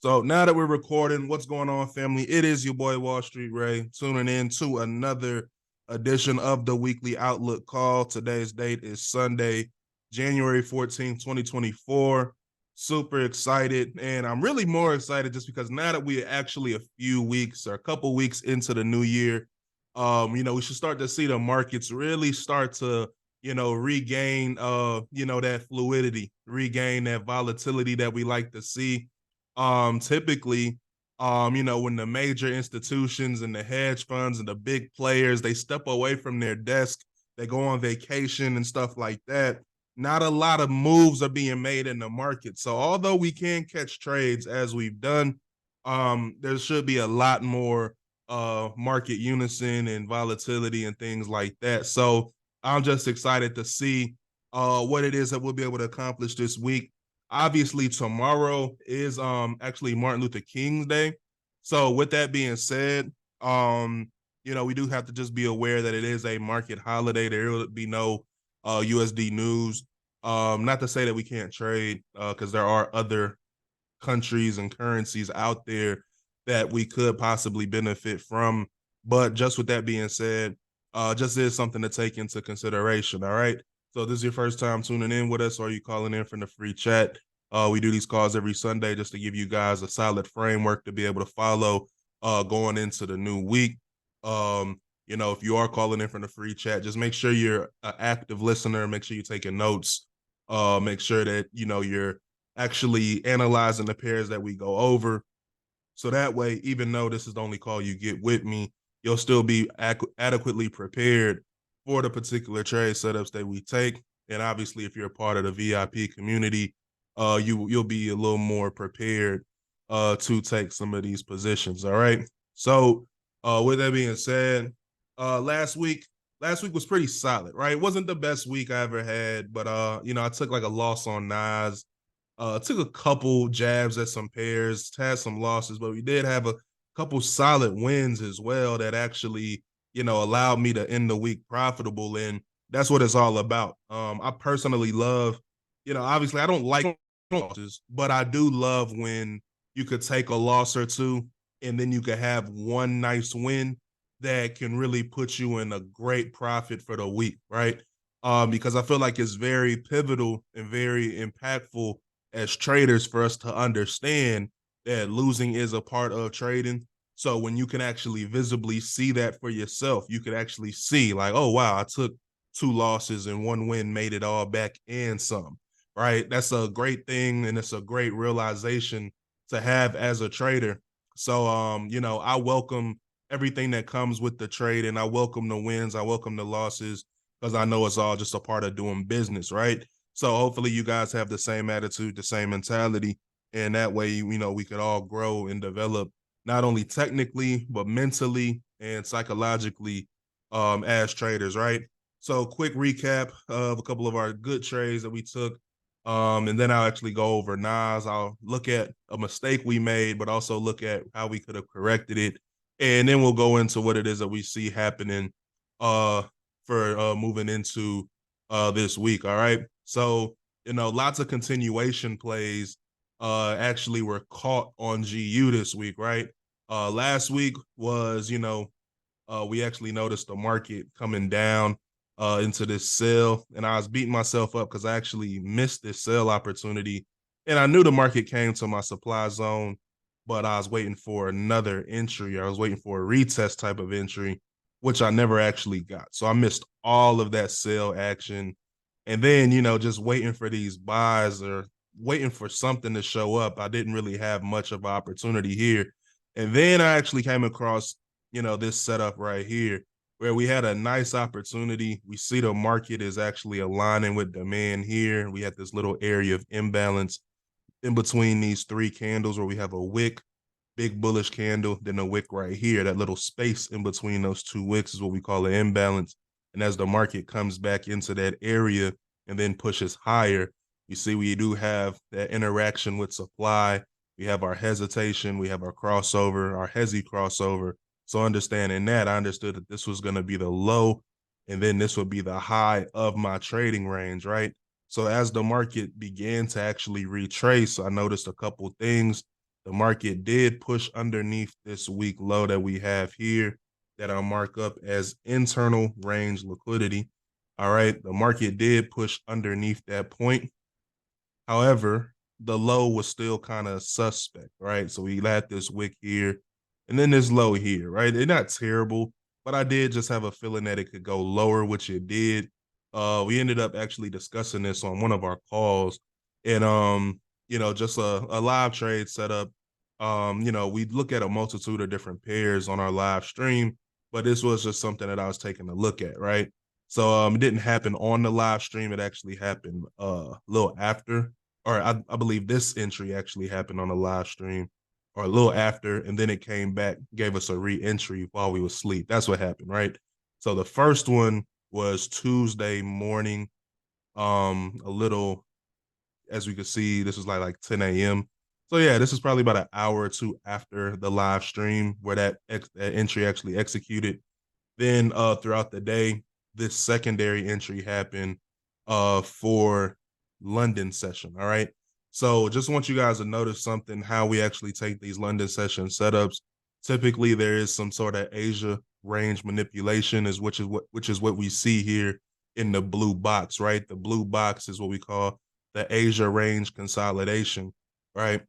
So now that we're recording, what's going on, family? It is your boy Wallstreet Ray tuning in to another edition of the weekly Outlook call. Today's date is Sunday, January 14th, 2024. Super excited. And I'm really more excited just because now that we are actually a few weeks or a couple weeks into the new year, we should start to see the markets really start to, regain, that fluidity, regain that volatility that we like to see. Typically, when the major institutions and the hedge funds and the big players, they step away from their desk, they go on vacation and stuff like that. Not a lot of moves are being made in the market. So although we can catch trades as we've done, there should be a lot more market unison and volatility and things like that. So I'm just excited to see what it is that we'll be able to accomplish this week. Obviously, tomorrow is actually Martin Luther King's Day. So with that being said, we do have to just be aware that it is a market holiday. There will be no USD news. Not to say that we can't trade, because there are other countries and currencies out there that we could possibly benefit from. But just with that being said, just is something to take into consideration. All right. So this is your first time tuning in with us, or are you calling in from the free chat? We do these calls every Sunday just to give you guys a solid framework to be able to follow going into the new week. If you are calling in from the free chat, just make sure you're an active listener. Make sure you're taking notes. Make sure that, you're actually analyzing the pairs that we go over. So that way, even though this is the only call you get with me, you'll still be adequately prepared for the particular trade setups that we take. And obviously, if you're a part of the VIP community, you'll be a little more prepared to take some of these positions. All right. So with that being said, last week was pretty solid, right? It wasn't the best week I ever had, but I took like a loss on Nas. Took a couple jabs at some pairs, had some losses, but we did have a couple solid wins as well that actually, allowed me to end the week profitable. And that's what it's all about. I personally love, obviously I don't like losses, but I do love when you could take a loss or two and then you could have one nice win that can really put you in a great profit for the week, right? Because I feel like it's very pivotal and very impactful as traders for us to understand that losing is a part of trading. So when you can actually visibly see that for yourself, you can actually see like, oh, wow, I took two losses and one win made it all back and some, right? That's a great thing. And it's a great realization to have as a trader. So, I welcome everything that comes with the trade and I welcome the wins. I welcome the losses because I know it's all just a part of doing business, right? So hopefully you guys have the same attitude, the same mentality, and that way, we could all grow and develop not only technically, but mentally and psychologically as traders, right? So quick recap of a couple of our good trades that we took. And then I'll actually go over Nas. I'll look at a mistake we made, but also look at how we could have corrected it. And then we'll go into what it is that we see happening for moving into this week. All right. So, lots of continuation plays actually were caught on GU this week, right? Last week was, we actually noticed the market coming down into this sell, and I was beating myself up because I actually missed this sell opportunity. And I knew the market came to my supply zone, but I was waiting for another entry. I was waiting for a retest type of entry, which I never actually got. So I missed all of that sell action. And then, just waiting for these buys or waiting for something to show up. I didn't really have much of an opportunity here. And then I actually came across, this setup right here where we had a nice opportunity. We see the market is actually aligning with demand here. We had this little area of imbalance in between these three candles where we have a wick, big bullish candle, then a wick right here. That little space in between those two wicks is what we call an imbalance. And as the market comes back into that area and then pushes higher, you see we do have that interaction with supply. We have our hesitation. We have our crossover, our hezi crossover. So understanding that, I understood that this was going to be the low, and then this would be the high of my trading range, right? So as the market began to actually retrace, I noticed a couple things. The market did push underneath this week low that we have here that I'll mark up as internal range liquidity. All right, the market did push underneath that point. However, the low was still kind of suspect, right? So we had this wick here and then this low here, right? They're not terrible, but I did just have a feeling that it could go lower, which it did. We ended up actually discussing this on one of our calls, and just a live trade setup. We look at a multitude of different pairs on our live stream, but this was just something that I was taking a look at, right? So it didn't happen on the live stream. It actually happened a little after, or I believe this entry actually happened on the live stream or a little after, and then it came back, gave us a re-entry while we were asleep. That's what happened, right? So the first one was Tuesday morning, a little, as we could see, this was like 10 a.m. So yeah, this is probably about an hour or two after the live stream where that entry actually executed. Then throughout the day, this secondary entry happened for London session. All right. So just want you guys to notice something, how we actually take these London session setups. Typically there is some sort of Asia range manipulation, which is what we see here in the blue box, right? The blue box is what we call the Asia range consolidation, right?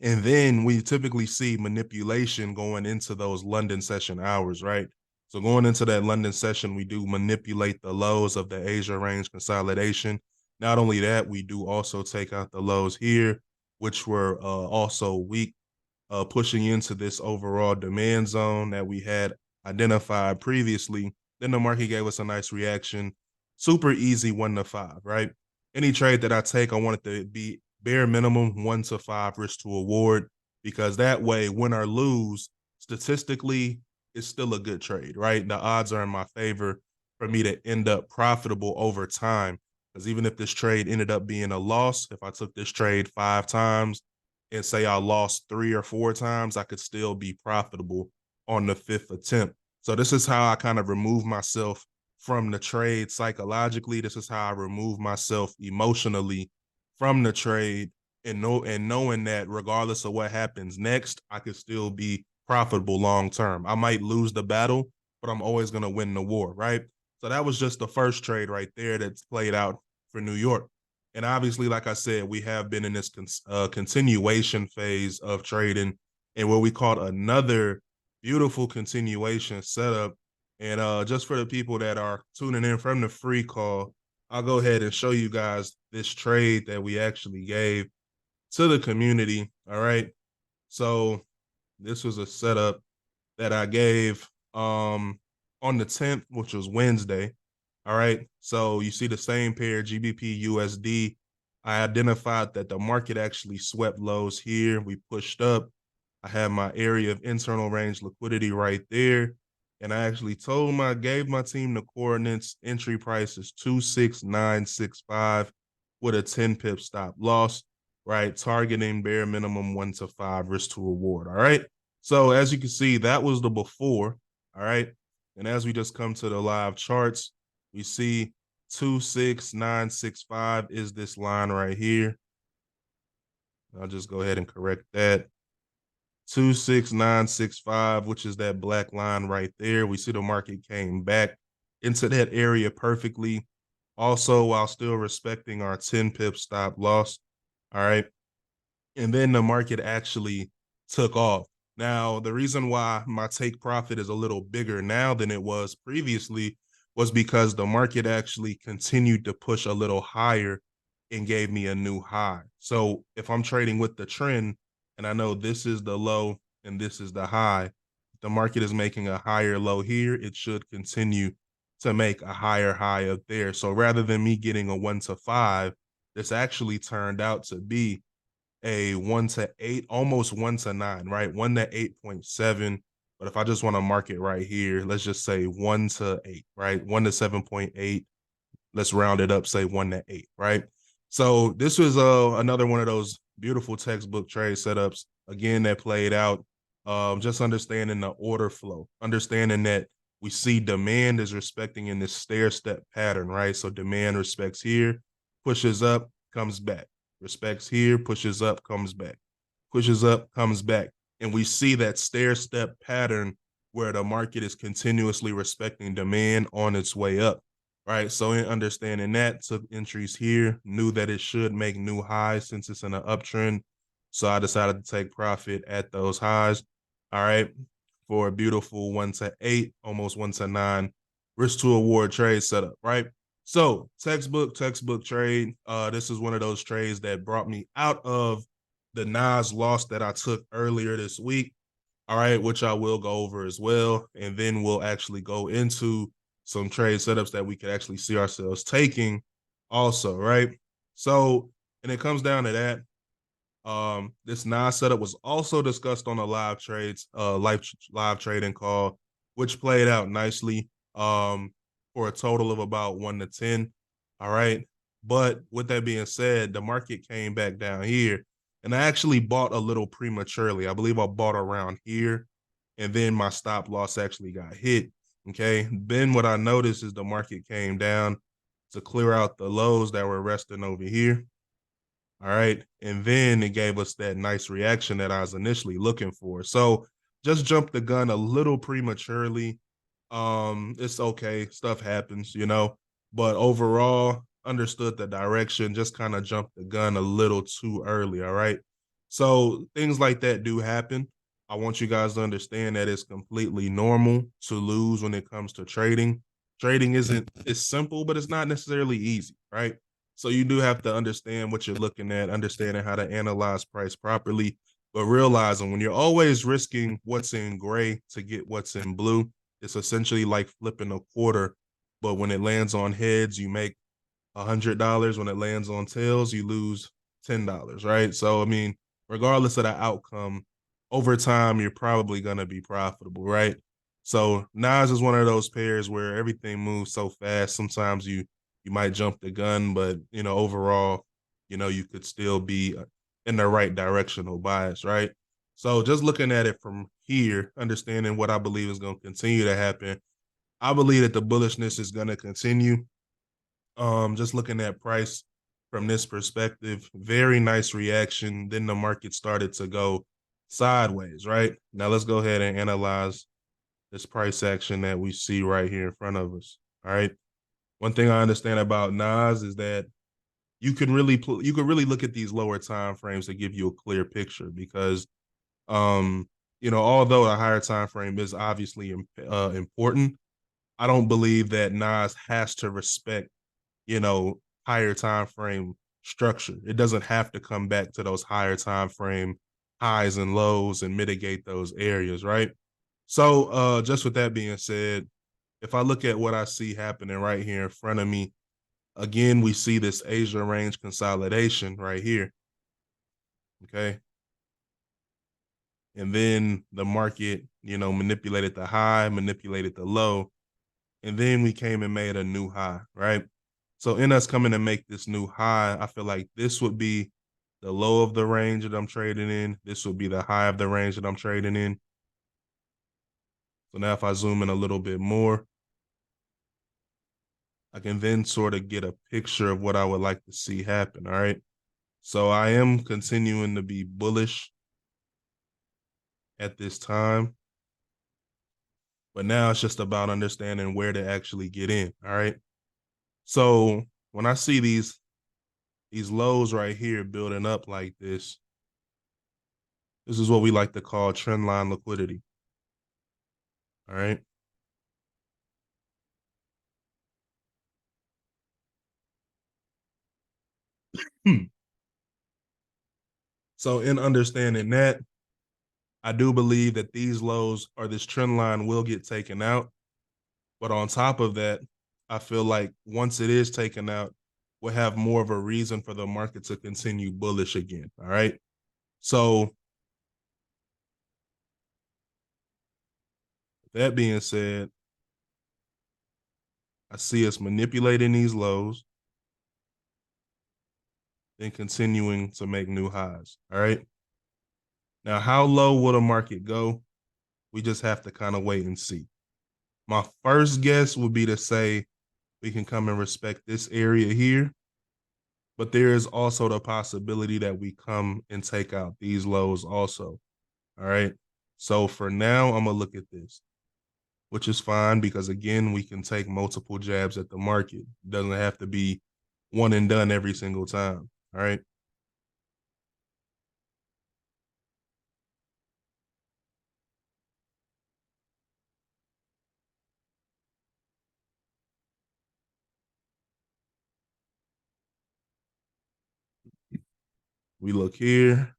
And then we typically see manipulation going into those London session hours, right? So going into that London session, we do manipulate the lows of the Asia range consolidation. Not only that, we do also take out the lows here, which were also weak, pushing into this overall demand zone that we had identified previously. Then the market gave us a nice reaction. Super easy 1 to 5, right? Any trade that I take, I want it to be bare minimum 1 to 5 risk to award, because that way, win or lose, statistically, it's still a good trade, right? The odds are in my favor for me to end up profitable over time. Because even if this trade ended up being a loss, if I took this trade 5 times and say I lost 3 or 4 times, I could still be profitable on the 5th attempt. So this is how I kind of remove myself from the trade psychologically. This is how I remove myself emotionally from the trade, and knowing that regardless of what happens next, I could still be profitable long term. I might lose the battle, but I'm always going to win the war, right? So that was just the first trade right there that's played out for New York. And obviously, like I said, we have been in this continuation phase of trading, and what we called another beautiful continuation setup. And just for the people that are tuning in from the free call, I'll go ahead and show you guys this trade that we actually gave to the community. All right. So this was a setup that I gave on the 10th, which was Wednesday. All right. So you see the same pair, GBP USD. I identified that the market actually swept lows here. We pushed up. I had my area of internal range liquidity right there. And I actually gave my team the coordinates. Entry price is 26965 with a 10 pip stop loss, right? Targeting bare minimum 1 to 5 risk to reward. All right. So as you can see, that was the before. All right. And as we just come to the live charts, we see 26965 is this line right here. I'll just go ahead and correct that. 26965, which is that black line right there. We see the market came back into that area perfectly. Also, while still respecting our 10 pip stop loss. All right. And then the market actually took off. Now, the reason why my take profit is a little bigger now than it was previously was because the market actually continued to push a little higher and gave me a new high. So if I'm trading with the trend and I know this is the low and this is the high, the market is making a higher low here, it should continue to make a higher high up there. So rather than me getting a 1 to 5, this actually turned out to be a 1 to 8, almost 1 to 9, right? 1 to 8.7. But if I just want to mark it right here, let's just say 1 to 8, right? 1 to 7.8. Let's round it up, say 1 to 8, right? So this was another one of those beautiful textbook trade setups, again, that played out. Just understanding the order flow, understanding that we see demand is respecting in this stair step pattern, right? So demand respects here, pushes up, comes back, respects here, pushes up, comes back, pushes up, comes back. And we see that stair step pattern where the market is continuously respecting demand on its way up, right? So in understanding that, took entries here, knew that it should make new highs since it's in an uptrend. So I decided to take profit at those highs, all right, for a beautiful 1-8, almost 1-9 risk to award trade setup, right? So textbook trade. This is one of those trades that brought me out of the Nas loss that I took earlier this week. All right, which I will go over as well. And then we'll actually go into some trade setups that we could actually see ourselves taking also, right? So, and it comes down to that. This Nas setup was also discussed on a live trading call, which played out nicely. For a total of about 1-10. All right. But with that being said, the market came back down here, and I actually bought a little prematurely. I believe I bought around here, and then my stop loss actually got hit. Okay. Then what I noticed is the market came down to clear out the lows that were resting over here. All right. And then it gave us that nice reaction that I was initially looking for. So just jumped the gun a little prematurely. It's okay. Stuff happens, but overall understood the direction, just kind of jumped the gun a little too early. All right. So things like that do happen. I want you guys to understand that it's completely normal to lose when it comes to trading. Trading it's simple, but it's not necessarily easy, right? So you do have to understand what you're looking at, understanding how to analyze price properly, but realizing when you're always risking what's in gray to get what's in blue, it's essentially like flipping a quarter. But when it lands on heads, you make $100. When it lands on tails, you lose $10, right? So I mean, regardless of the outcome, over time you're probably gonna be profitable, right? So Nas is one of those pairs where everything moves so fast. Sometimes you might jump the gun, but overall, you could still be in the right directional bias, right? So just looking at it from here, understanding what I believe is going to continue to happen, I believe that the bullishness is going to continue. Just looking at price from this perspective, very nice reaction. Then the market started to go sideways, right? Now let's go ahead and analyze this price action that we see right here in front of us. All right. One thing I understand about Nas is that you can really look at these lower time frames to give you a clear picture because although a higher time frame is obviously important, I don't believe that Nas has to respect higher time frame structure. It doesn't have to come back to those higher time frame highs and lows and mitigate those areas, right? So just with that being said, if I look at what I see happening right here in front of me, again, we see this Asia range consolidation right here. Okay. And then the market, manipulated the high, manipulated the low, and then we came and made a new high, right? So in us coming to make this new high, I feel like this would be the low of the range that I'm trading in. This would be the high of the range that I'm trading in. So now if I zoom in a little bit more, I can then sort of get a picture of what I would like to see happen, all right? So I am continuing to be bullish at this time. But now it's just about understanding where to actually get in. All right. So when I see these lows right here building up like this is what we like to call trend line liquidity. All right. So in understanding that, I do believe that these lows or this trend line will get taken out. But on top of that, I feel like once it is taken out, we'll have more of a reason for the market to continue bullish again. All right. So that being said, I see us manipulating these lows, then continuing to make new highs. All right. Now, how low will the market go? We just have to kind of wait and see. My first guess would be to say we can come and respect this area here. but there is also the possibility that we come and take out these lows also. All right. So for now, I'm going to look at this, which is fine because, again, we can take multiple jabs at the market. It doesn't have to be one and done every single time. All right. We look here.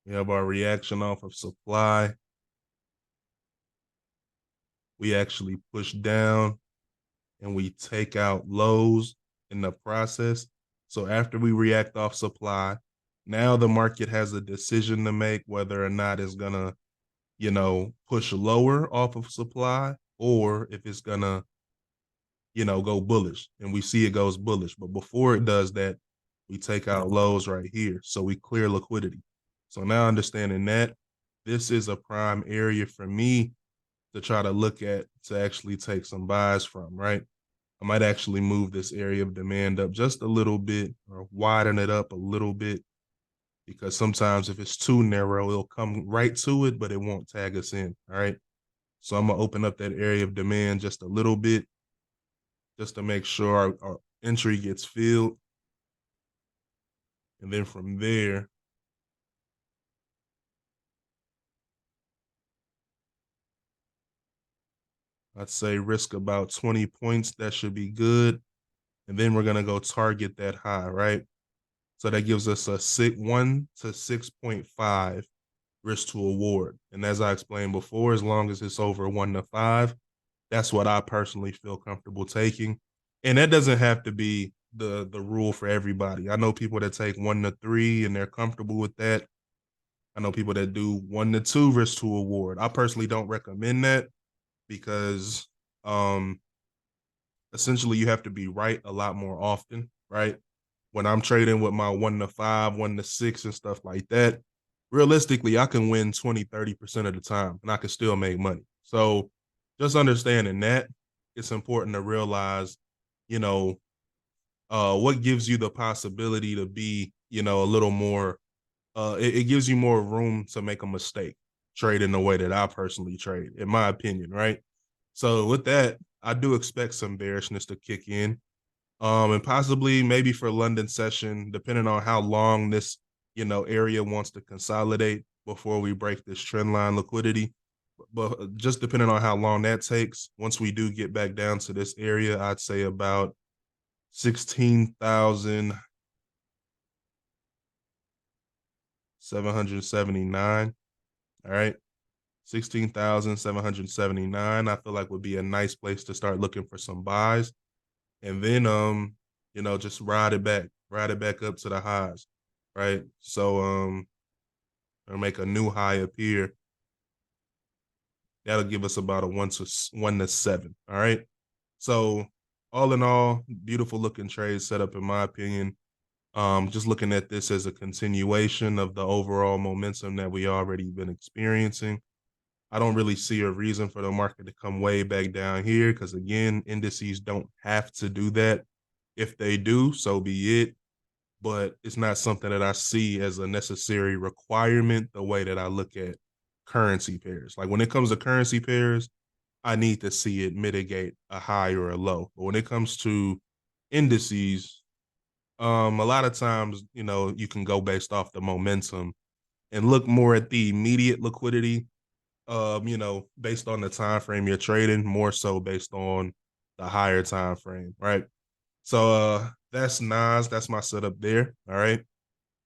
We have our reaction off of supply. We actually push down and we take out lows in the process. So after we react off supply, now the market has a decision to make whether or not it's gonna, push lower off of supply or if it's gonna, go bullish. And we see it goes bullish. But before it does that, we take out lows right here. So we clear liquidity. So now understanding that, this is a prime area for me to try to look at to actually take some buys from, right? I might actually move this area of demand up just a little bit or widen it up a little bit because sometimes if it's too narrow, it'll come right to it, but it won't tag us in, all right? So I'm going to open up that area of demand just a little bit just to make sure our entry gets filled. And then from there, I'd say risk about 20 points. That should be good. And then we're going to go target that high, right? So that gives us a 1 to 6.5 risk to award. And as I explained before, as long as it's over 1 to 5, that's what I personally feel comfortable taking. And that doesn't have to be the rule for everybody. I know people that take 1 to 3 and they're comfortable with that. I know people that do 1 to 2 risk to award. I personally don't recommend that because essentially you have to be right a lot more often, right? When I'm trading with my 1 to 5, 1 to 6 and stuff like that, realistically, I can win 20, 30% of the time and I can still make money. So just understanding that, it's important to realize, you know, what gives you the possibility to be, a little more, it gives you more room to make a mistake, trade in the way that I personally trade, in my opinion, right? So with that, I do expect some bearishness to kick in. And possibly maybe for London session, depending on how long this, area wants to consolidate before we break this trend line liquidity. But just depending on how long that takes, once we do get back down to this area, I'd say about 16,779. All right. 16,779, I feel like would be a nice place to start looking for some buys. And then just ride it back up to the highs, right? So or make a new high appear. That'll give us about a 1 to 7. All right. So all in all, beautiful looking trade setup in my opinion. Just looking at this as a continuation of the overall momentum that we already been experiencing. I don't really see a reason for the market to come way back down here because, again, indices don't have to do that. If they do, so be it. But it's not something that I see as a necessary requirement the way that I look at currency pairs. Like when it comes to currency pairs, I need to see it mitigate a high or a low. But when it comes to indices, a lot of times, you can go based off the momentum and look more at the immediate liquidity based on the time frame you're trading, more so based on the higher time frame, right? So that's Nas, that's my setup there. All right.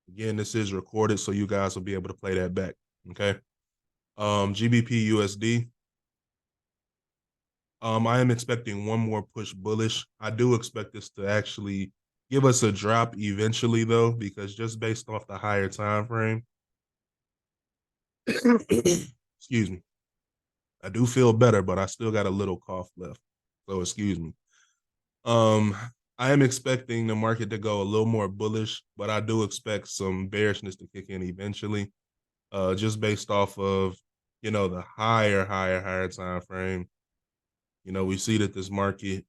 Again, this is recorded, so you guys will be able to play that back. Okay. GBP USD. I am expecting one more push bullish. I do expect this to actually give us a drop eventually, though, because just based off the higher time frame, excuse me, I do feel better, but I still got a little cough left. So excuse me. Um, I am expecting the market to go a little more bullish, but I do expect some bearishness to kick in eventually. Just based off of, the higher time frame. We see that this market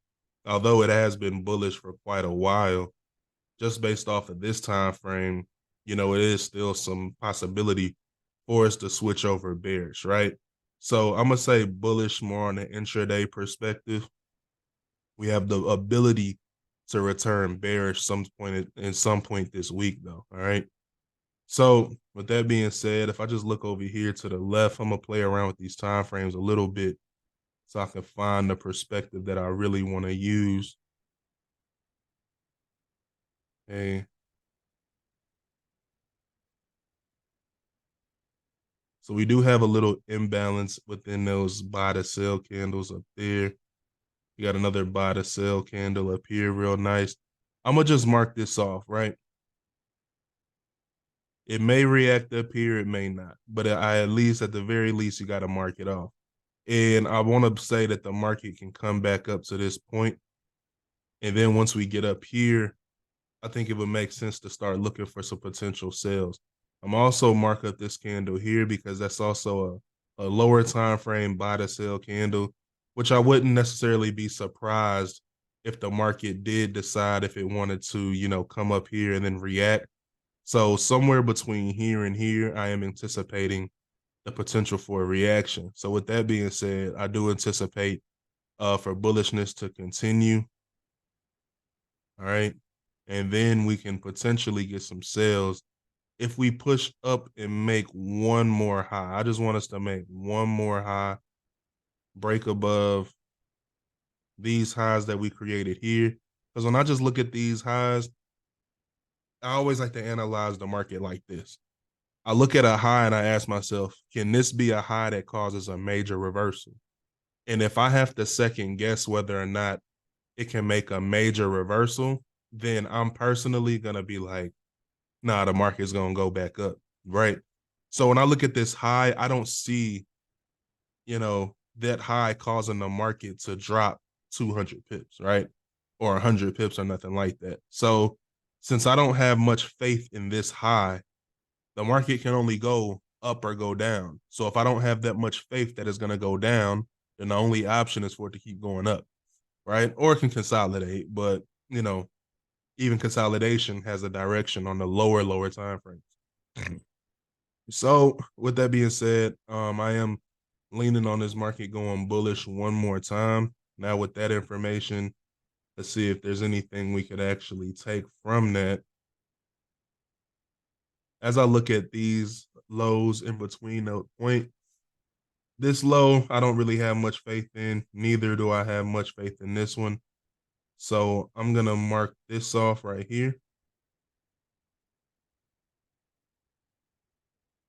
although it has been bullish for quite a while, just based off of this time frame, it is still some possibility for us to switch over bearish, right? So I'm gonna say bullish more on the intraday perspective. We have the ability to return bearish some point this week, though. All right. So with that being said, if I just look over here to the left, I'm gonna play around with these time frames a little bit so I can find the perspective that I really want to use. Okay. So we do have a little imbalance within those buy to sell candles up there. You got another buy to sell candle up here, real nice. I'm gonna just mark this off, right? It may react up here, it may not, but at least, at the very least, you got to mark it off. And I want to say that the market can come back up to this point, and then once we get up here, I think it would make sense to start looking for some potential sales. I'm also mark up this candle here because that's also a lower time frame buy to sell candle, which I wouldn't necessarily be surprised if the market did decide if it wanted to, come up here and then react. So somewhere between here and here, I am anticipating the potential for a reaction. So with that being said, I do anticipate for bullishness to continue. All right. And then we can potentially get some sales if we push up and make one more high. I just want us to make one more high, break above these highs that we created here. Because when I just look at these highs, I always like to analyze the market like this. I look at a high and I ask myself, can this be a high that causes a major reversal? And if I have to second guess whether or not it can make a major reversal, then I'm personally going to be like, nah, the market's going to go back up, right? So when I look at this high, I don't see, that high causing the market to drop 200 pips, right? Or 100 pips or nothing like that. So since I don't have much faith in this high, the market can only go up or go down. So if I don't have that much faith that it's going to go down, then the only option is for it to keep going up, right? Or it can consolidate, but even consolidation has a direction on the lower time frames. So with that being said, I am leaning on this market going bullish one more time. Now with that information, let's see if there's anything we could actually take from that. As I look at these lows in between the point, this low, I don't really have much faith in. Neither do I have much faith in this one. So I'm going to mark this off right here.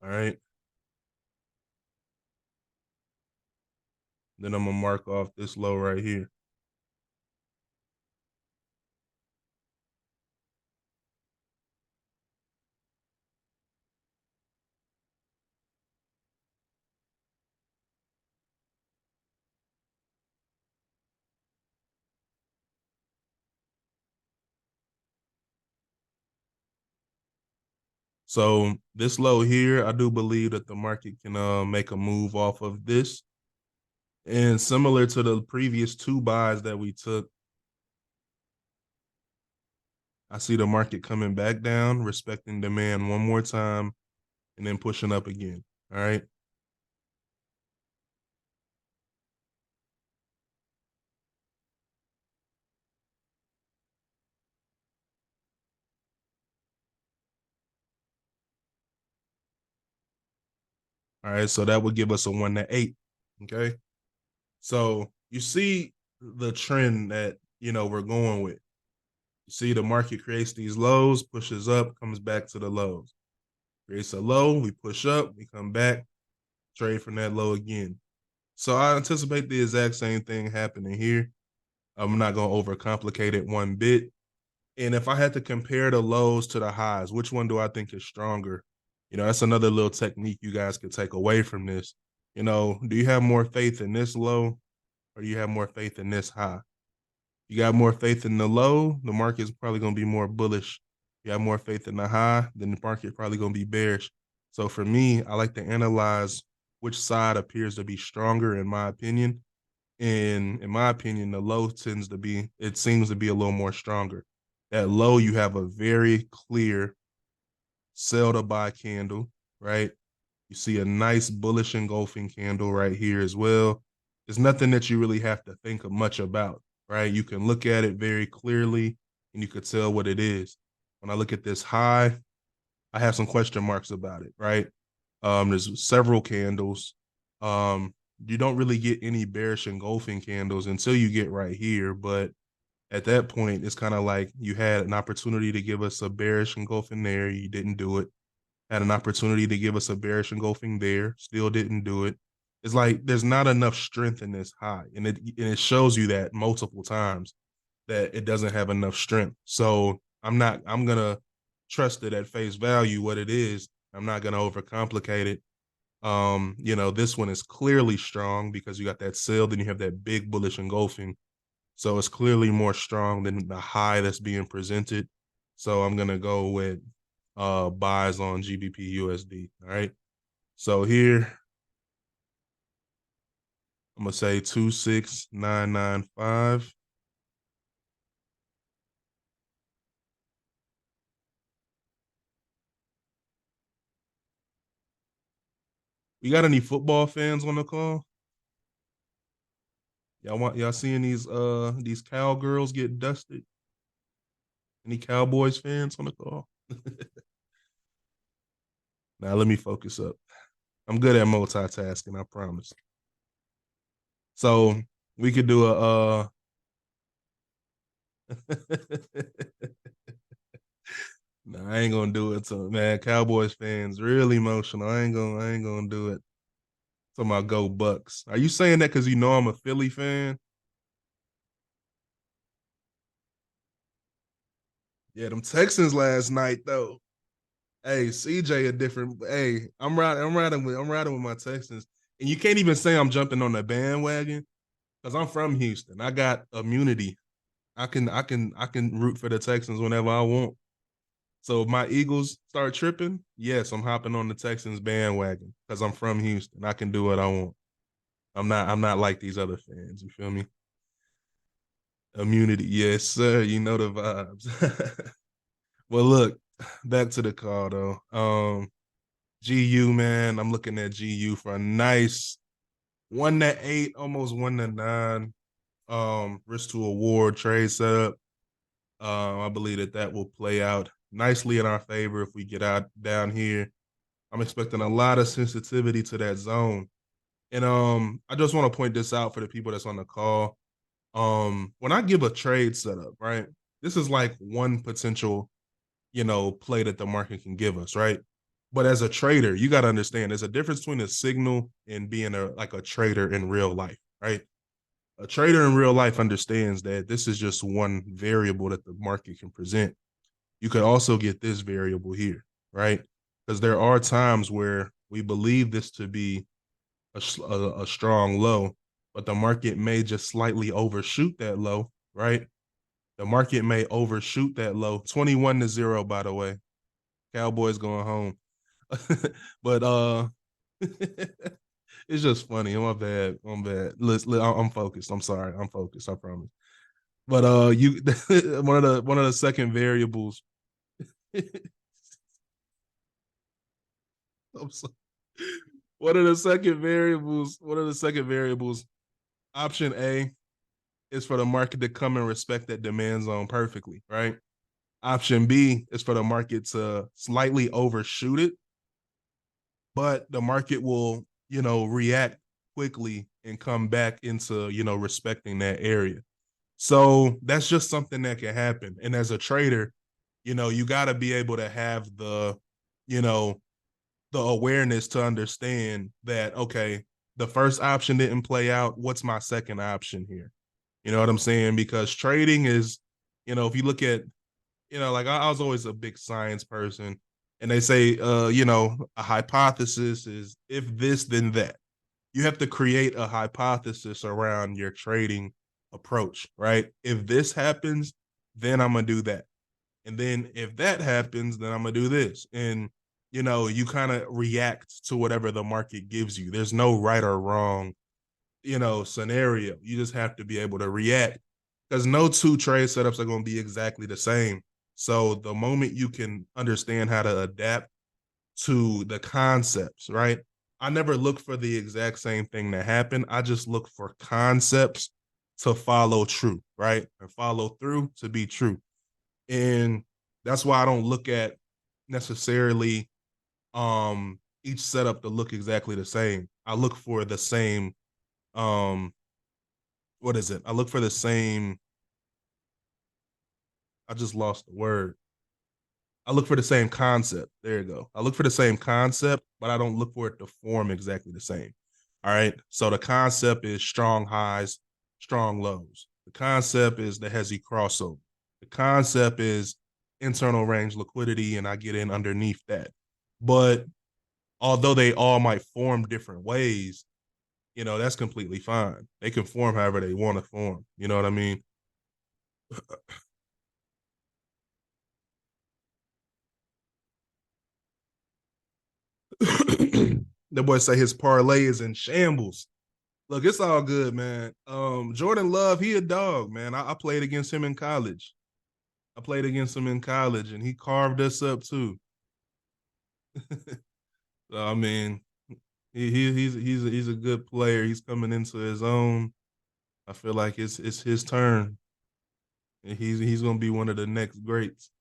All right. Then I'm going to mark off this low right here. So this low here, I do believe that the market can make a move off of this. And similar to the previous two buys that we took, I see the market coming back down, respecting demand one more time, and then pushing up again. All right. All right. So that would give us a 1 to 8. Okay. So you see the trend that, we're going with. You see the market creates these lows, pushes up, comes back to the lows. Creates a low, we push up, we come back, trade from that low again. So I anticipate the exact same thing happening here. I'm not going to overcomplicate it one bit. And if I had to compare the lows to the highs, which one do I think is stronger? That's another little technique you guys could take away from this. Do you have more faith in this low or do you have more faith in this high? You got more faith in the low, the market's probably going to be more bullish. You have more faith in the high, then the market probably going to be bearish. So for me, I like to analyze which side appears to be stronger, in my opinion, And in my opinion, the low it seems to be a little more stronger. That low, you have a very clear sell to buy candle, right? You see a nice bullish engulfing candle right here as well. There's nothing that you really have to think of much about, right? You can look at it very clearly and you could tell what it is. When I look at this high, I have some question marks about it, right? There's several candles. You don't really get any bearish engulfing candles until you get right here, but at that point, it's kind of like you had an opportunity to give us a bearish engulfing there. You didn't do it. Had an opportunity to give us a bearish engulfing there. Still didn't do it. It's like there's not enough strength in this high. And it shows you that multiple times that it doesn't have enough strength. So I'm gonna trust it at face value what it is. I'm not gonna overcomplicate it. This one is clearly strong because you got that sell, then you have that big bullish engulfing. So it's clearly more strong than the high that's being presented. So I'm gonna go with buys on GBP USD. All right. So here I'm gonna say 26995. We got any football fans on the call? Y'all seeing these cowgirls get dusted? Any Cowboys fans on the call? Now let me focus up. I'm good at multitasking, I promise. So we could do a No, I ain't gonna do it. So man, Cowboys fans real emotional. I ain't gonna do it. Talking about go Bucks. Are you saying that because you know I'm a Philly fan? Yeah, them Texans last night though. Hey, CJ a different. Hey, I'm riding with my Texans, and you can't even say I'm jumping on the bandwagon because I'm from Houston. I got immunity. I can root for the Texans whenever I want. So if my Eagles start tripping, yes, I'm hopping on the Texans bandwagon because I'm from Houston. I can do what I want. I'm not like these other fans. You feel me? Immunity, yes, sir. You know the vibes. Well, look, back to the call though. GU, man, I'm looking at GU for a nice 1-8, almost 1-9. Risk to award trade setup. I believe that will play out nicely in our favor if we get out down here. I'm expecting a lot of sensitivity to that zone. And I just want to point this out for the people that's on the call. When I give a trade setup, right? This is like one potential, play that the market can give us, right? But as a trader, you got to understand there's a difference between a signal and being a trader in real life, right? A trader in real life understands that this is just one variable that the market can present. You could also get this variable here, right? Because there are times where we believe this to be a strong low, but the market may just slightly overshoot that low, right? The market may overshoot that low. 21-0, by the way. Cowboys going home. But it's just funny. My bad. I'm bad. Listen, I'm focused. I'm sorry. I'm focused. I promise. But you one of the second variables. I'm sorry. One of the second variables. Option A is for the market to come and respect that demand zone perfectly, right? Option B is for the market to slightly overshoot it, but the market will, react quickly and come back into, respecting that area. So that's just something that can happen. And as a trader, you got to be able to have you know, the awareness to understand that, okay, the first option didn't play out. What's my second option here? You know what I'm saying? Because trading is, if you look at, like I was always a big science person, and they say, a hypothesis is if this, then that. You have to create a hypothesis around your trading approach, right? If this happens, then I'm gonna do that. And then if that happens, then I'm gonna do this. And you kind of react to whatever the market gives you. There's no right or wrong scenario. You just have to be able to react because no two trade setups are going to be exactly the same. So the moment you can understand how to adapt to the concepts, right? I never look for the exact same thing to happen. I just look for concepts to follow true, right? And follow through to be true. And that's why I don't look at necessarily each setup to look exactly the same. I look for the same um what is it? I look for the same I just lost the word. I look for the same concept. There you go. I look for the same concept, but I don't look for it to form exactly the same. All right. So the concept is strong highs, strong lows. The concept is the hezzy crossover. The concept is internal range liquidity, and I get in underneath that. But although they all might form different ways, that's completely fine. They can form however they want to form. You know what I mean? The boy say his parlay is in shambles. Look, it's all good, man. Jordan Love, he a dog, man. I played against him in college. I played against him in college, and he carved us up too. So, I mean, he's a good player. He's coming into his own. I feel like it's his turn, and he's gonna be one of the next greats.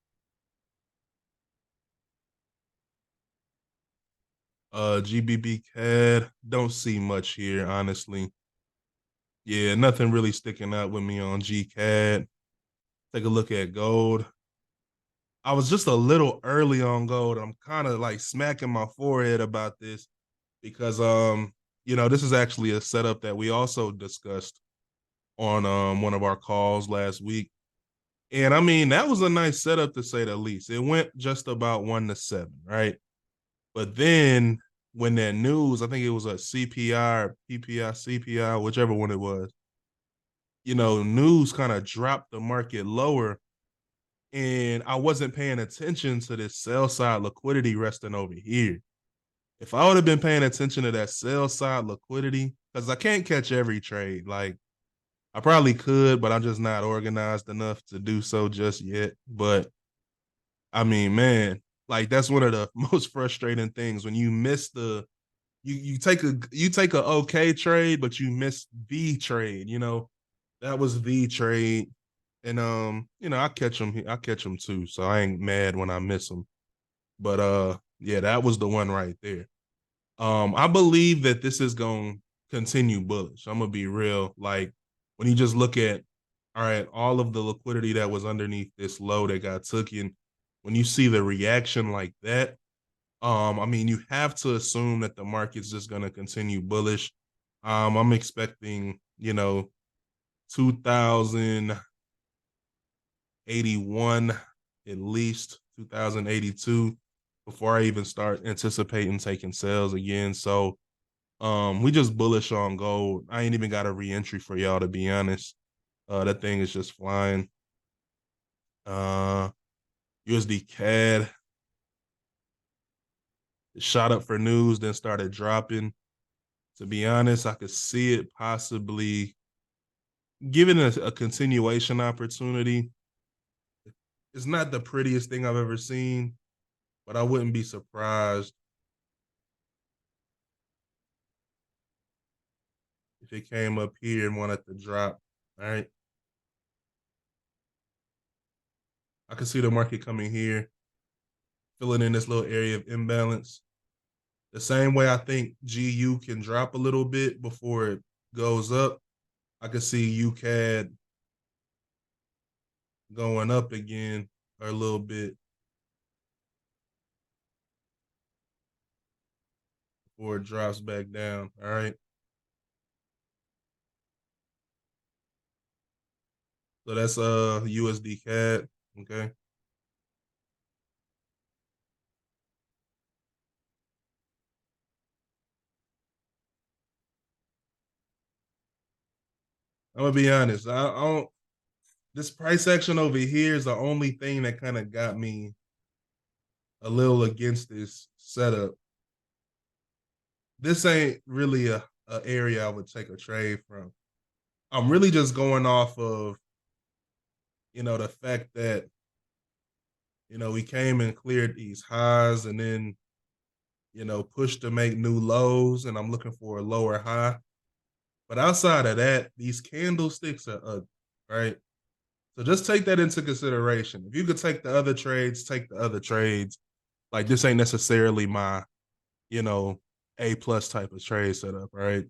GBB CAD, don't see much here, honestly. Yeah, nothing really sticking out with me on GCAD. Take a look at gold. I was just a little early on gold. I'm kind of like smacking my forehead about this because this is actually a setup that we also discussed on one of our calls last week. And I mean, that was a nice setup to say the least. It went just about 1-7, right? But then when that news, I think it was a CPI or PPI, CPI, whichever one it was, news kind of dropped the market lower. And I wasn't paying attention to this sell side liquidity resting over here. If I would have been paying attention to that sell side liquidity, because I can't catch every trade. Like I probably could, but I'm just not organized enough to do so just yet. But I mean, man, like that's one of the most frustrating things when you miss the you take a okay trade, but you miss the trade. That was the trade, and I catch them too. So I ain't mad when I miss them. But yeah, that was the one right there. I believe that this is going to continue bullish. I'm gonna be real. Like when you just look at, all right, all of the liquidity that was underneath this low that got taken, when you see the reaction like that, I mean, you have to assume that the market's just going to continue bullish. I'm expecting, 2081 at least 2082 before I even start anticipating taking sales again. So, we just bullish on gold. I ain't even got a re-entry for y'all to be honest. That thing is just flying. Uh, USD CAD shot up for news, then started dropping. To be honest, I could see it possibly given a continuation opportunity. It's not the prettiest thing I've ever seen, but I wouldn't be surprised if it came up here and wanted to drop. All right. I can see the market coming here, filling in this little area of imbalance. The same way I think GU can drop a little bit before it goes up. I could see UCAD going up again or a little bit before it drops back down. All right. So that's USD CAD. Okay. I'm gonna be honest. I don't. This price action over here is the only thing that kind of got me a little against this setup. This ain't really a area I would take a trade from. I'm really just going off of, the fact that, we came and cleared these highs and then, pushed to make new lows, and I'm looking for a lower high. But outside of that, these candlesticks are ugly, right? So just take that into consideration. If you could take the other trades, take the other trades. Like this ain't necessarily my, you know, A plus type of trade setup, right?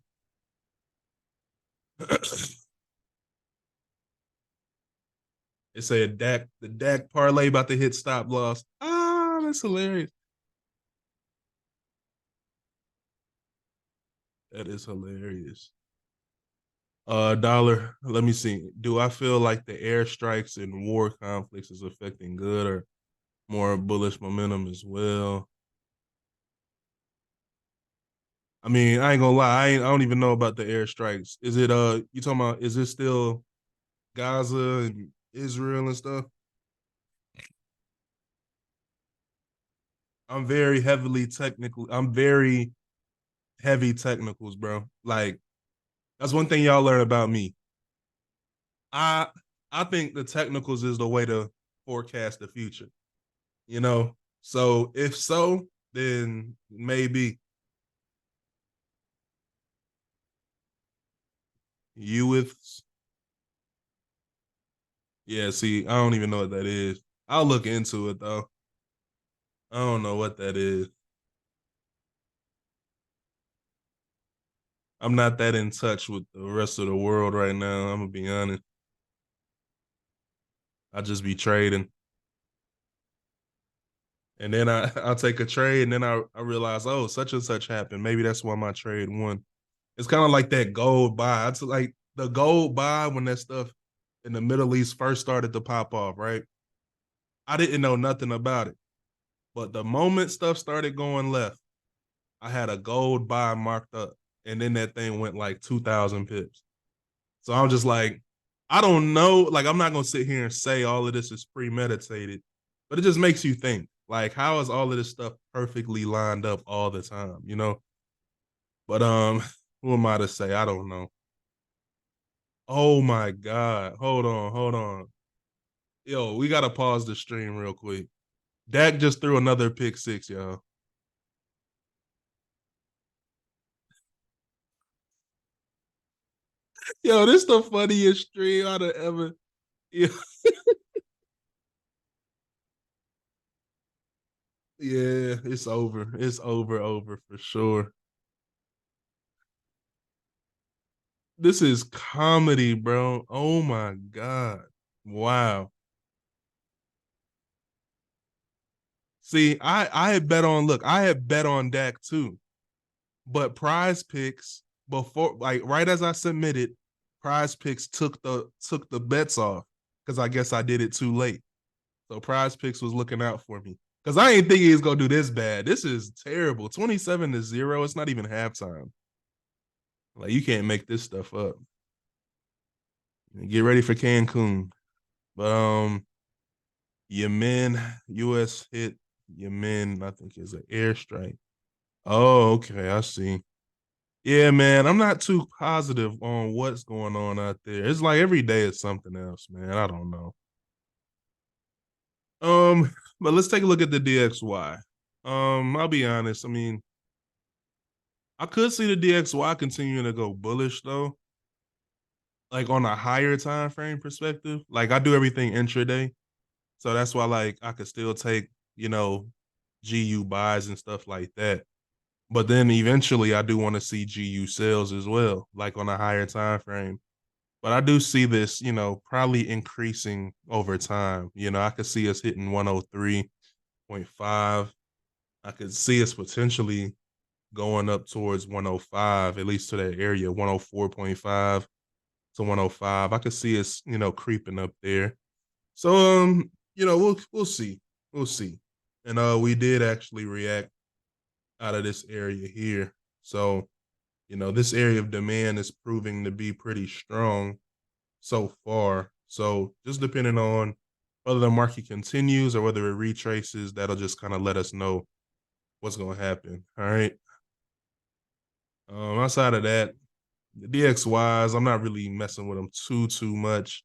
It said the DAC parlay about to hit stop loss. Ah, that's hilarious. That is hilarious. Dollar. Let me see. Do I feel like the airstrikes and war conflicts is affecting good or more bullish momentum as well? I mean, I ain't gonna lie. I don't even know about the airstrikes. Is it you talking about? Is it still Gaza and Israel and stuff? I'm very heavily technical. I'm very heavy technicals, bro. Like that's one thing y'all learn about me. I I think the technicals is the way to forecast the future. You know, so if so, then maybe you with. Yeah, see, I don't even know what that is. I'll look into it though. I don't know what that is. I'm not that in touch with the rest of the world right now. I'm gonna be honest. I just be trading. And then I'll take a trade and then I realize, oh, such and such happened. Maybe that's why my trade won. It's kind of like that gold buy. It's like the gold buy when that stuff in the Middle East first started to pop off, right? I didn't know nothing about it. But the moment stuff started going left, I had a gold buy marked up. And then that thing went like 2,000 pips. So I'm just like, I don't know. Like, I'm not going to sit here and say all of this is premeditated, but it just makes you think, like, how is all of this stuff perfectly lined up all the time, you know? But, who am I to say? I don't know. Oh my God. Hold on. Hold on. Yo, we got to pause the stream real quick. Dak just threw another pick six, y'all. Yo, this the funniest stream I'd have ever. Yeah, yeah, it's over. It's over for sure. This is comedy, bro. Oh my God. Wow. See, I had bet on I had bet on Dak too. But prize picks before like right as I submitted, prize picks took the bets off because I guess I did it too late. So prize picks was looking out for me. Because I ain't think he was gonna do this bad. This is terrible. 27-0. It's not even halftime. Like you can't make this stuff up. Get ready for Cancun. But Yemen, US hit Yemen, I think is an airstrike. Oh, okay, I see. Yeah, man, I'm not too positive on what's going on out there. It's like every day is something else, man. I don't know. But let's take a look at the DXY. I'll be honest. I mean, I could see the DXY continuing to go bullish though, like on a higher time frame perspective. Like I do everything intraday, so that's why like I could still take you know GU buys and stuff like that. But then eventually, I do want to see GU sales as well, like on a higher time frame. But I do see this, probably increasing over time. I could see us hitting 103.5. I could see us potentially going up towards 105, at least to that area, 104.5 to 105. I could see us, creeping up there. So we'll see. We'll see. And we did actually react out of this area here. So, this area of demand is proving to be pretty strong so far. So just depending on whether the market continues or whether it retraces, that'll just kind of let us know what's going to happen. All right. Outside of that, the DXYs, I'm not really messing with them too much.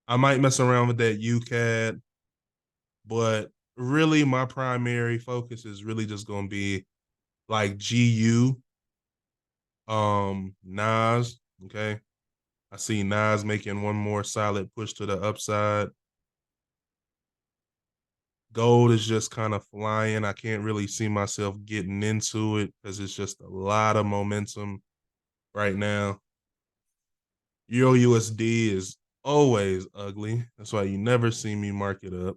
I might mess around with that UCAD, but really my primary focus is really just gonna be like GU, Nas. Okay. I see Nas making one more solid push to the upside. Gold is just kind of flying. I can't really see myself getting into it because it's just a lot of momentum right now. Euro USD is always ugly. That's why you never see me mark it up.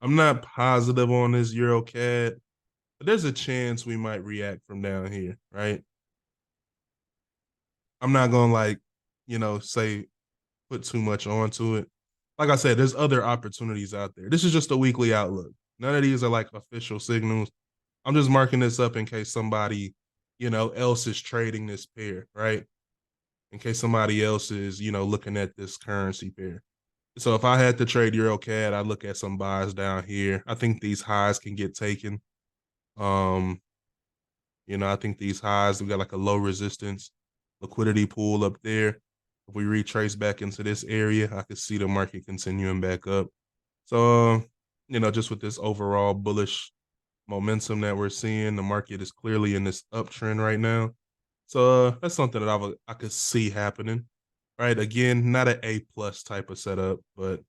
I'm not positive on this Euro CAD, but there's a chance we might react from down here, right? I'm not gonna say put too much onto it. Like I said, there's other opportunities out there. This is just a weekly outlook. None of these are like official signals. I'm just marking this up in case somebody, else is trading this pair, right? In case somebody else is, looking at this currency pair. So if I had to trade Euro CAD, I'd look at some buys down here. I think these highs can get taken. Um, I think these highs, we got like a low resistance liquidity pool up there. If we retrace back into this area, I could see the market continuing back up. So, just with this overall bullish momentum that we're seeing, the market is clearly in this uptrend right now. So that's something that I could see happening. Right. Again, not an A plus type of setup, but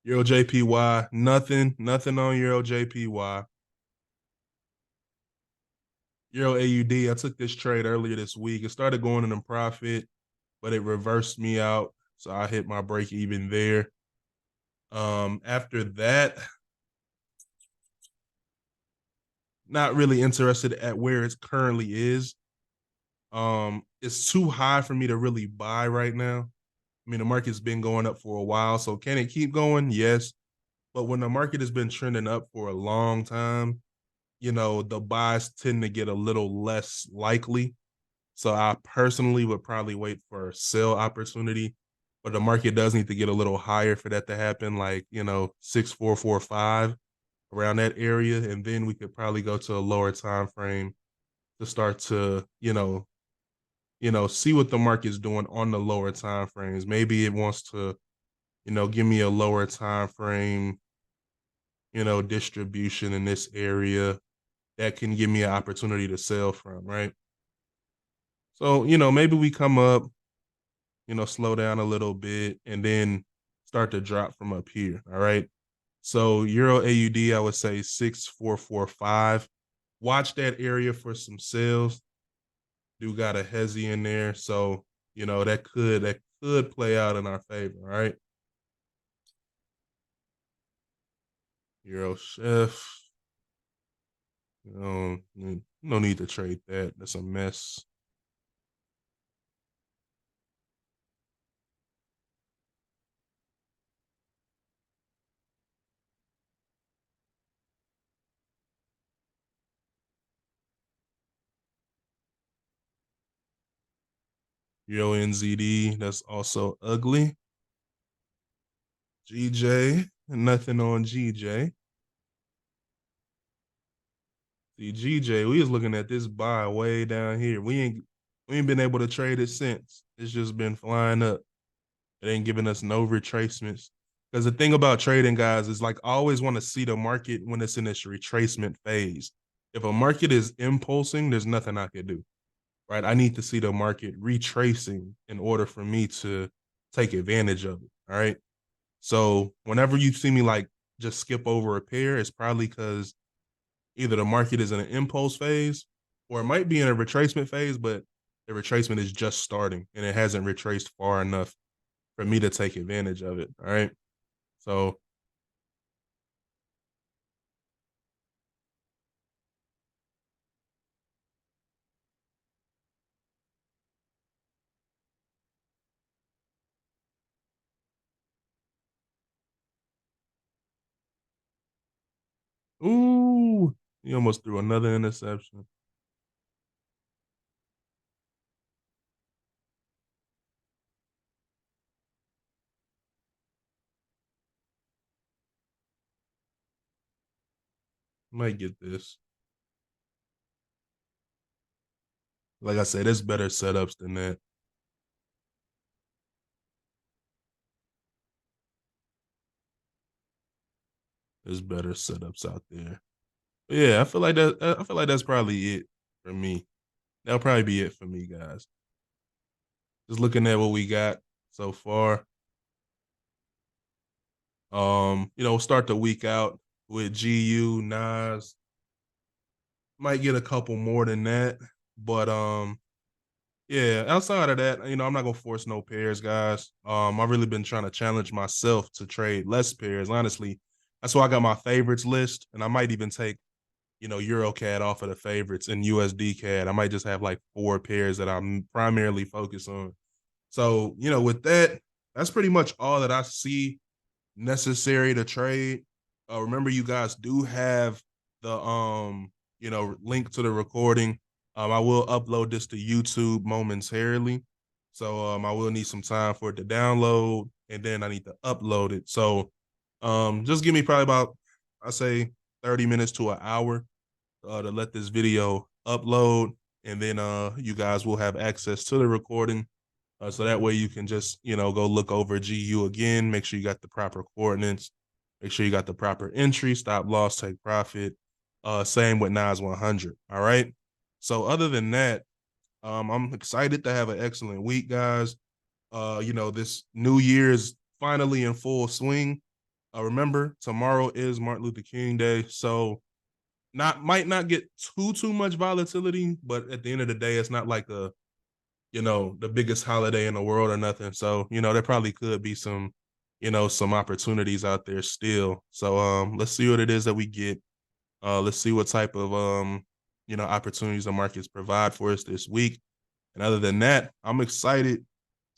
Euro JPY, nothing on Euro JPY. Euro AUD, I took this trade earlier this week. It started going in a profit, but it reversed me out. So I hit my break even there. After that, not really interested at where it currently is. It's too high for me to really buy right now. I mean, the market's been going up for a while, so can it keep going? Yes. But when the market has been trending up for a long time, the buys tend to get a little less likely. So I personally would probably wait for a sell opportunity, but the market does need to get a little higher for that to happen, like 6445 around that area, and then we could probably go to a lower time frame to start to see what the market's doing on the lower time frames. Maybe it wants to give me a lower time frame distribution in this area that can give me an opportunity to sell from, right? So, maybe we come up, slow down a little bit and then start to drop from up here. All right. So Euro AUD, I would say 6445. Watch that area for some sales. Do got a hezi in there. So, that could play out in our favor. All right. Euro chef. No need to trade that. That's a mess. Euro NZD, that's also ugly. GJ, nothing on GJ. See, GJ, we was looking at this buy way down here. We ain't been able to trade it since. It's just been flying up. It ain't giving us no retracements. Because the thing about trading, guys, is like I always want to see the market when it's in this retracement phase. If a market is impulsing, there's nothing I can do. Right. I need to see the market retracing in order for me to take advantage of it. All right. So whenever you see me like just skip over a pair, it's probably because either the market is in an impulse phase or it might be in a retracement phase, but the retracement is just starting and it hasn't retraced far enough for me to take advantage of it. All right. So ooh, he almost threw another interception. Might get this. Like I said, there's better setups than that. There's better setups out there. But yeah, I feel like that. I feel like that's probably it for me. That'll probably be it for me, guys. Just looking at what we got so far. We'll start the week out with GU, Nas. Might get a couple more than that, but yeah. Outside of that, I'm not gonna force no pairs, guys. I've really been trying to challenge myself to trade less pairs. Honestly, that's why I got my favorites list, and I might even take EuroCAD off of the favorites and USD CAD. I might just have like 4 pairs that I'm primarily focused on. So, with that, that's pretty much all that I see necessary to trade. Remember, you guys do have the link to the recording. I will upload this to YouTube momentarily. So I will need some time for it to download and then I need to upload it. So just give me probably about I say 30 minutes to an hour to let this video upload, and then you guys will have access to the recording. So that way you can just, go look over GU again, make sure you got the proper coordinates, make sure you got the proper entry, stop loss, take profit. Same with Nas 100. All right. So other than that, I'm excited to have an excellent week, guys. This new year is finally in full swing. Remember, tomorrow is Martin Luther King Day. So might not get too much volatility, but at the end of the day, it's not like the biggest holiday in the world or nothing. So, there probably could be some opportunities out there still. So let's see what it is that we get. Let's see what type of opportunities the markets provide for us this week. And other than that, I'm excited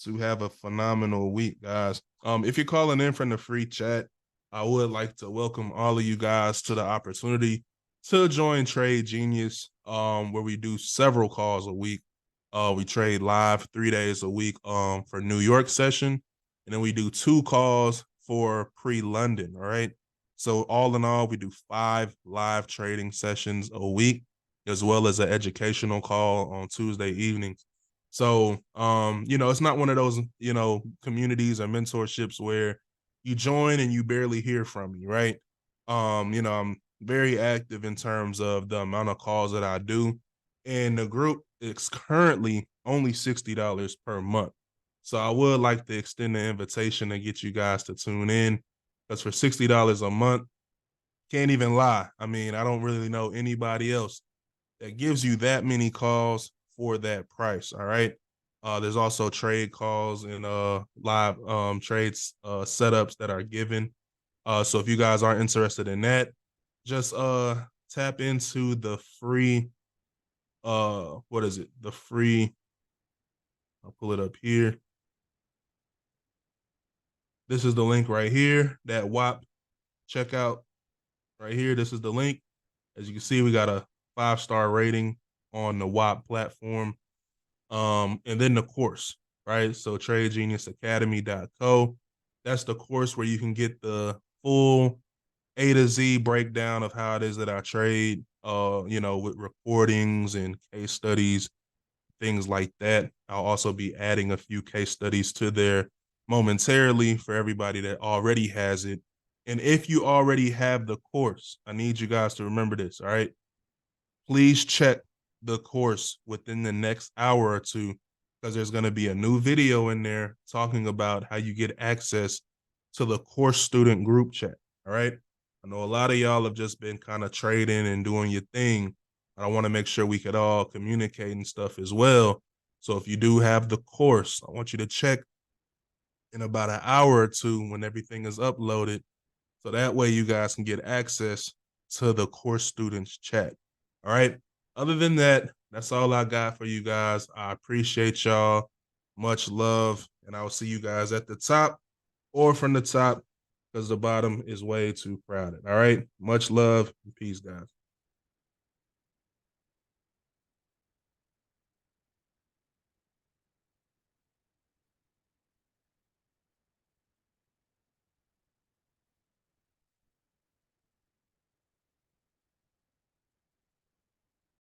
to have a phenomenal week, guys. If you're calling in from the free chat, I would like to welcome all of you guys to the opportunity to join Trade Genius, where we do several calls a week. We trade live 3 days a week for New York session, and then we do 2 calls for pre-London. All right. So all in all, we do 5 live trading sessions a week, as well as an educational call on Tuesday evenings. So, it's not one of those, communities or mentorships where you join and you barely hear from me, right? I'm very active in terms of the amount of calls that I do. And the group is currently only $60 per month. So I would like to extend the invitation and get you guys to tune in. Because for $60 a month, can't even lie. I mean, I don't really know anybody else that gives you that many calls for that price. All right. There's also trade calls and live trades setups that are given. So if you guys are interested in that, just tap into the free what is it? The free, I'll pull it up here. This is the link right here, that WAP checkout right here. This is the link. As you can see, we got a 5-star rating on the WAP platform. And then the course, right? So tradegeniusacademy.co. That's the course where you can get the full A to Z breakdown of how it is that I trade, with recordings and case studies, things like that. I'll also be adding a few case studies to there momentarily for everybody that already has it. And if you already have the course, I need you guys to remember this, all right? Please check the course within the next hour or two, because there's going to be a new video in there talking about how you get access to the course student group chat. All right. I know a lot of y'all have just been kind of trading and doing your thing. I want to make sure we could all communicate and stuff as well. So if you do have the course, I want you to check in about an hour or two when everything is uploaded. So that way you guys can get access to the course students chat. All right. Other than that, that's all I got for you guys. I appreciate y'all. Much love. And I will see you guys at the top or from the top because the bottom is way too crowded. All right. Much love and peace, guys.